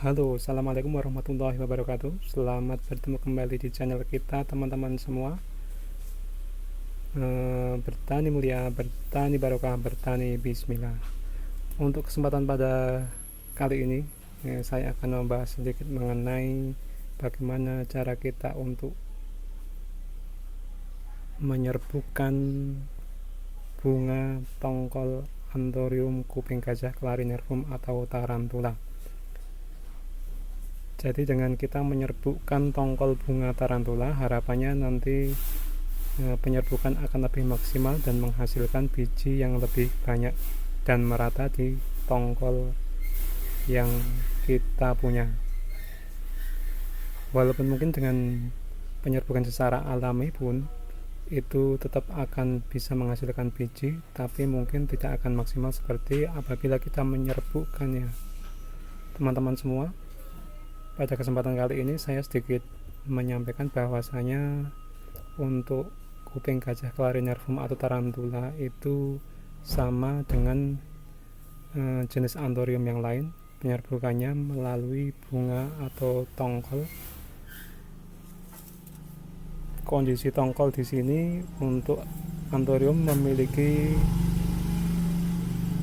Halo, assalamualaikum warahmatullahi wabarakatuh. Selamat bertemu kembali di channel kita, teman-teman semua. Bertani mulia, bertani barokah, bertani bismillah. Untuk kesempatan pada kali ini, saya akan membahas sedikit mengenai bagaimana cara kita untuk menyerbukan bunga tongkol Anthurium kuping gajah clarinervum atau tarantula. Jadi dengan kita menyerbukkan tongkol bunga tarantula, harapannya nanti penyerbukan akan lebih maksimal dan menghasilkan biji yang lebih banyak dan merata di tongkol yang kita punya. Walaupun mungkin dengan penyerbukan secara alami pun itu tetap akan bisa menghasilkan biji, tapi mungkin tidak akan maksimal seperti apabila kita menyerbukannya. Teman-teman semua, pada kesempatan kali ini saya sedikit menyampaikan bahwasanya untuk kuping gajah clarinervum atau tarantula itu sama dengan jenis Anthurium yang lain. Penyerbukannya melalui bunga atau tongkol. Kondisi tongkol di sini untuk Anthurium memiliki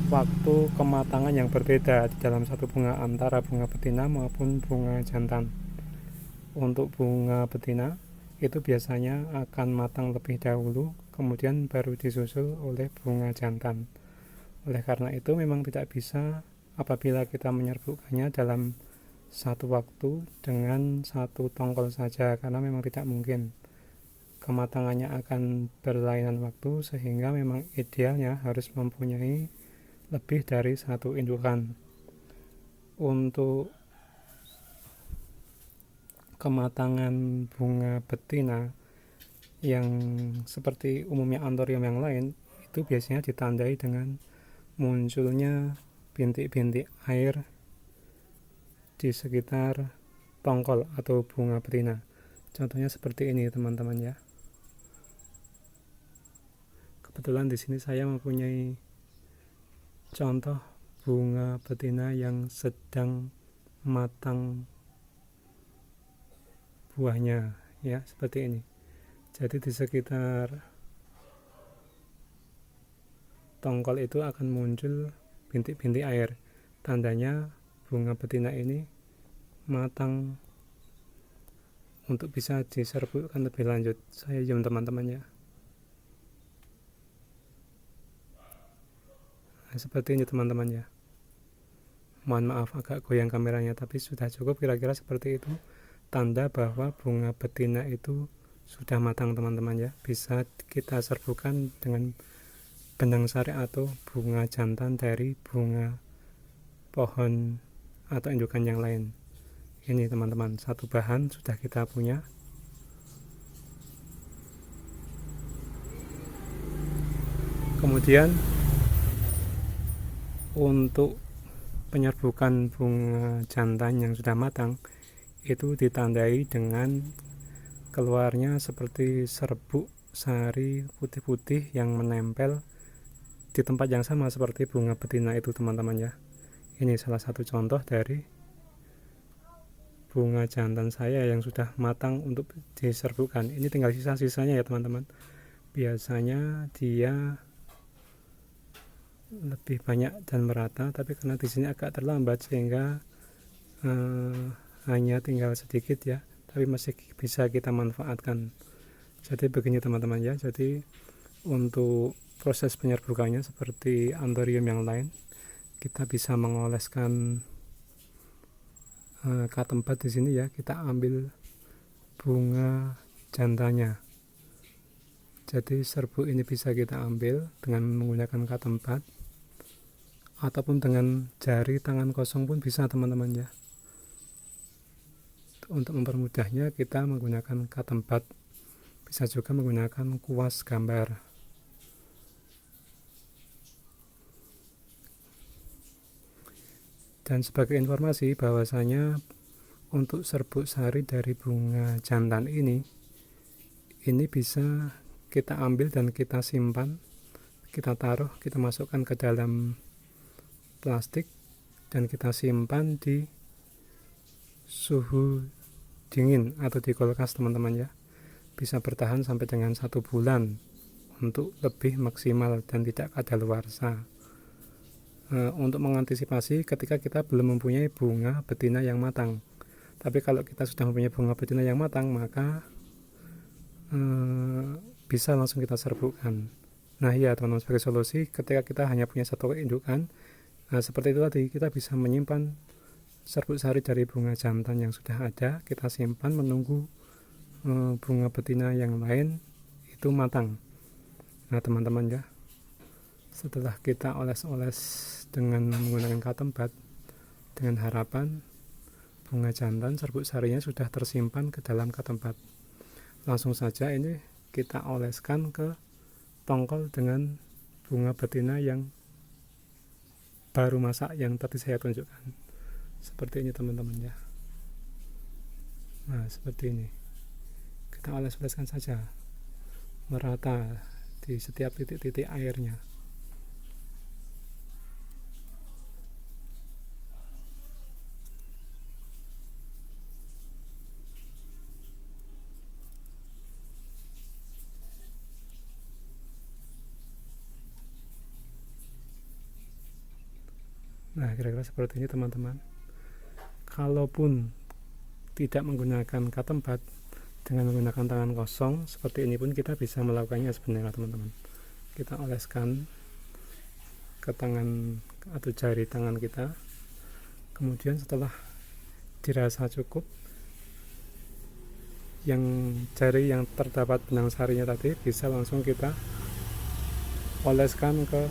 waktu kematangan yang berbeda di dalam satu bunga antara bunga betina maupun bunga jantan. Untuk bunga betina itu biasanya akan matang lebih dahulu, kemudian baru disusul oleh bunga jantan. Oleh karena itu memang tidak bisa apabila kita menyerbukannya dalam satu waktu dengan satu tongkol saja, karena memang tidak mungkin. Kematangannya akan berlainan waktu, sehingga memang idealnya harus mempunyai lebih dari satu indukan. Untuk kematangan bunga betina yang seperti umumnya Anthurium yang lain itu biasanya ditandai dengan munculnya bintik-bintik air di sekitar tongkol atau bunga betina. Contohnya seperti ini teman-teman ya. Kebetulan di sini saya mempunyai contoh bunga betina yang sedang matang buahnya ya, seperti ini. Jadi di sekitar tongkol itu akan muncul bintik-bintik air, tandanya bunga betina ini matang untuk bisa diserbukkan lebih lanjut. Saya zoom teman-teman ya. Nah, seperti ini teman-teman ya. Mohon maaf agak goyang kameranya, tapi sudah cukup kira-kira seperti itu. Tanda bahwa bunga betina itu sudah matang teman-teman ya. Bisa kita serbukan dengan benang sari atau bunga jantan dari bunga pohon atau indukan yang lain. Ini teman-teman, satu bahan sudah kita punya. Kemudian untuk penyerbukan bunga jantan yang sudah matang itu ditandai dengan keluarnya seperti serbuk sari putih-putih yang menempel di tempat yang sama seperti bunga betina itu teman-teman ya. Ini salah satu contoh dari bunga jantan saya yang sudah matang untuk diserbukan. Ini tinggal sisa-sisanya ya teman-teman. Biasanya dia lebih banyak dan merata, tapi karena di sini agak terlambat sehingga hanya tinggal sedikit ya, tapi masih bisa kita manfaatkan. Jadi begini teman-teman ya. Jadi untuk proses penyerbukannya seperti Anthurium yang lain, kita bisa mengoleskan katempat di sini ya. Kita ambil bunga jantannya. Jadi serbuk ini bisa kita ambil dengan menggunakan katempat ataupun dengan jari tangan kosong pun bisa teman-teman ya. Untuk mempermudahnya kita menggunakan katempat, bisa juga menggunakan kuas gambar. Dan sebagai informasi bahwasanya untuk serbuk sari dari bunga jantan ini bisa kita ambil dan kita simpan, kita taruh, kita masukkan ke dalam plastik dan kita simpan di suhu dingin atau di kulkas teman-teman ya, bisa bertahan sampai dengan 1 bulan untuk lebih maksimal dan tidak kadaluarsa. Untuk mengantisipasi ketika kita belum mempunyai bunga betina yang matang. Tapi kalau kita sudah mempunyai bunga betina yang matang, maka bisa langsung kita serbukkan. Nah ya teman-teman, sebagai solusi ketika kita hanya punya satu indukan, seperti itu tadi, kita bisa menyimpan serbuk sari dari bunga jantan yang sudah ada, kita simpan menunggu bunga betina yang lain itu matang. Nah teman-teman ya, setelah kita oles-oles dengan menggunakan katembat, dengan harapan bunga jantan serbuk sarinya sudah tersimpan ke dalam katembat, langsung saja ini kita oleskan ke tongkol dengan bunga betina yang baru masak yang tadi saya tunjukkan. Seperti ini teman-teman ya. Nah seperti ini, kita oles-oleskan saja merata di setiap titik-titik airnya. Nah kira-kira seperti ini teman-teman. Kalaupun tidak menggunakan katembat, dengan menggunakan tangan kosong seperti ini pun kita bisa melakukannya sebenarnya teman-teman. Kita oleskan ke tangan atau jari tangan kita, kemudian setelah dirasa cukup, yang jari yang terdapat benang sarinya tadi bisa langsung kita oleskan ke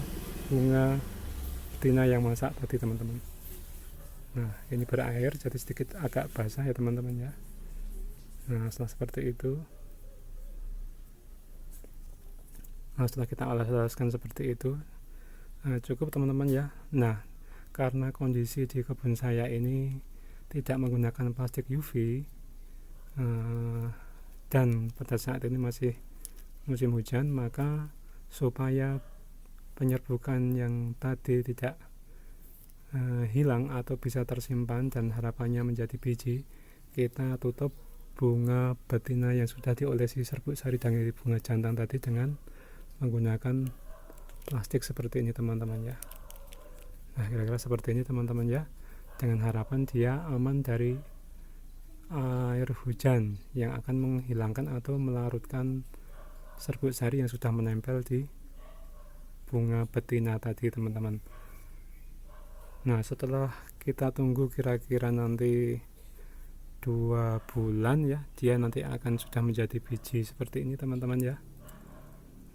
bunga betina yang masak tadi teman-teman. Nah ini berair jadi sedikit agak basah ya teman-teman ya. Nah setelah seperti itu, setelah kita oles-oleskan seperti itu, cukup teman-teman ya. Nah karena kondisi di kebun saya ini tidak menggunakan plastik UV, dan pada saat ini masih musim hujan, maka supaya penyerbukan yang tadi tidak hilang atau bisa tersimpan dan harapannya menjadi biji, kita tutup bunga betina yang sudah diolesi serbuk sari dari bunga jantan tadi dengan menggunakan plastik seperti ini teman-teman ya. Nah kira-kira seperti ini teman-teman ya, dengan harapan dia aman dari air hujan yang akan menghilangkan atau melarutkan serbuk sari yang sudah menempel di bunga betina tadi teman-teman. Nah setelah kita tunggu kira-kira nanti 2 bulan ya, dia nanti akan sudah menjadi biji seperti ini teman-teman ya.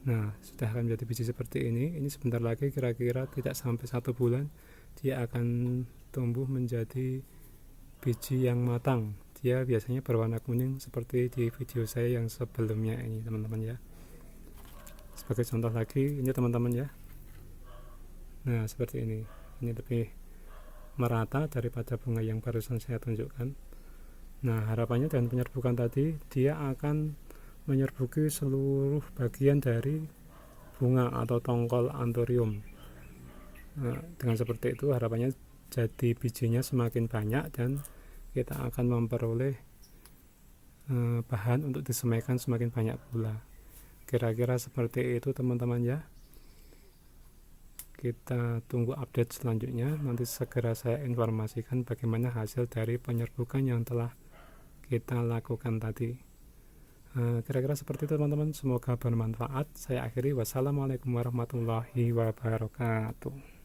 Nah sudah akan menjadi biji seperti ini sebentar lagi kira-kira tidak sampai 1 bulan dia akan tumbuh menjadi biji yang matang. Dia biasanya berwarna kuning seperti di video saya yang sebelumnya ini teman-teman ya. Sebagai contoh lagi ini teman-teman ya. Nah seperti ini lebih merata daripada bunga yang barusan saya tunjukkan. Nah harapannya dengan penyerbukan tadi dia akan menyerbuki seluruh bagian dari bunga atau tongkol anthurium. Nah, dengan seperti itu harapannya jadi bijinya semakin banyak dan kita akan memperoleh bahan untuk disemaikan semakin banyak pula. Kira-kira seperti itu teman-teman ya. Kita tunggu update selanjutnya, nanti segera saya informasikan bagaimana hasil dari penyerbukan yang telah kita lakukan tadi. Kira-kira seperti itu teman-teman, semoga bermanfaat. Saya akhiri, wassalamualaikum warahmatullahi wabarakatuh.